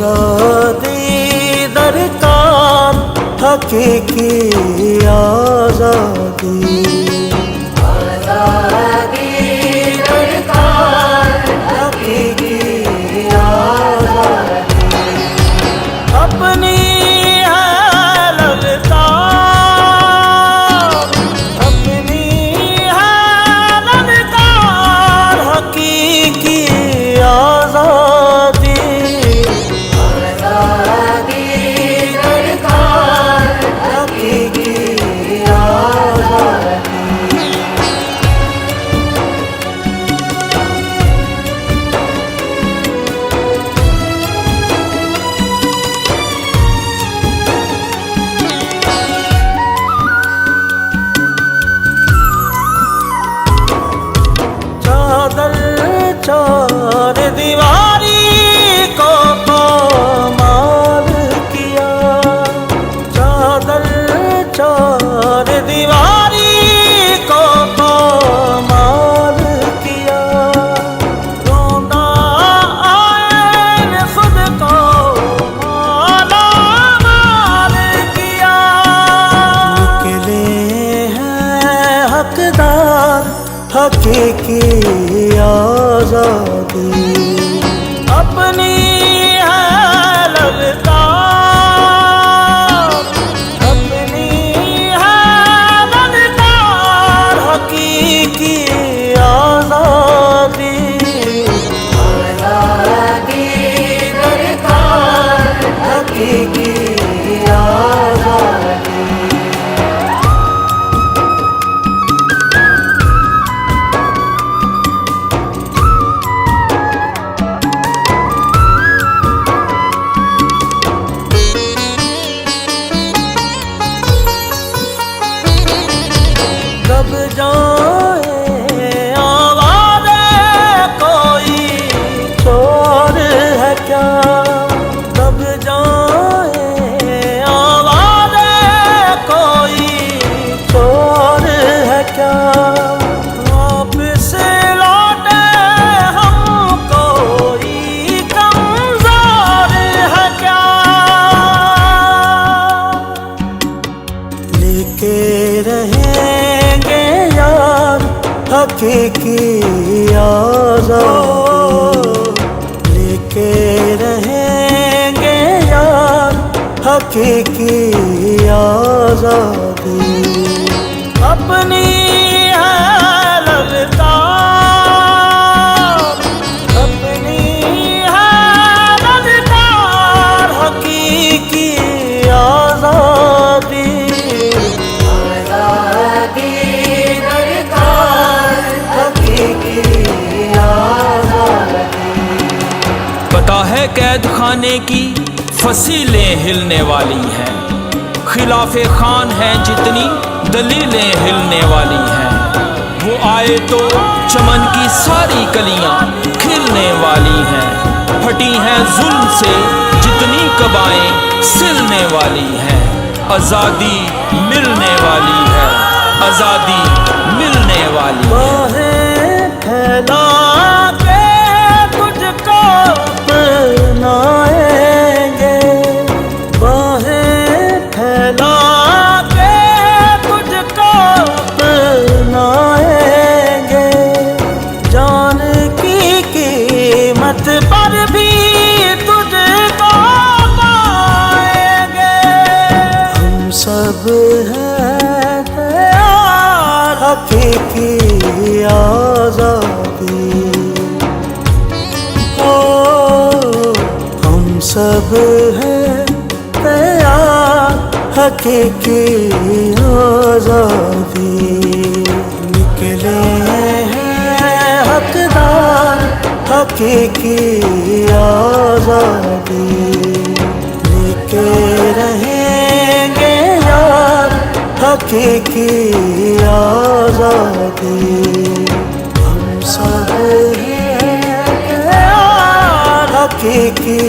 आज़ादी दरकार, हकीकी आज़ादी। आज़ादी दरकार, हकीकी आज़ादी। अपनी है ललकार, अपनी है ललकार, हकीकी आज़ादी। आज़ादी दरकार, हकीकी आज़ादी। चादर चार दीवारी को पामाल किया, चादर चार दीवारी को पामाल किया। रोंदा आए खुद को माला माल किया। निकले हैं हकदार, हकीकी आज़ादी। अपनी है ललकार, अपनी है ललकार, हकीकी आज़ादी। आज़ादी दरकार, हकीकी आज़ादी। दब जाए आवाज़े कोई चोर है क्या, दब जाए आवाज़े कोई चोर है क्या। वापिस लौटे हम कोई कमज़ोर है क्या। लेके रहेंगे यार हकीकी आज़ादी। लेके रहेंगे यार हकीकी आज़ादी। अपनी है ललकार, अपनी है ललकार, हकीकी आज़ादी। आज़ादी दरकार, हकीकी आज़ादी। पता है कैद खाने की फसीलें हिलने वाली हैं, खिलाफे खान हैं जितनी दलीलें हिलने वाली हैं। वो आए तो चमन की सारी कलियां खिलने वाली हैं। फटी हैं जुल्म से जितनी कबाएं सिलने वाली हैं। आज़ादी मिलने वाली है, आज़ादी मिलने वाली है। बाहें फैला के तुझको अपनाएंगे, बाहें फैला के तुझको अपनाएंगे। जान की कीमत पर भी तुझको पाएंगे। हम सब हैं तैयार, हकीकी आज़ादी। ओ हम सब हैं तैयार, हकीकी आज़ादी। निकले हैं हकदार, हकीकी आज़ादी। लेके रहेंगे यार हकीकी आज़ादी। हम सब हैं यार हकीकी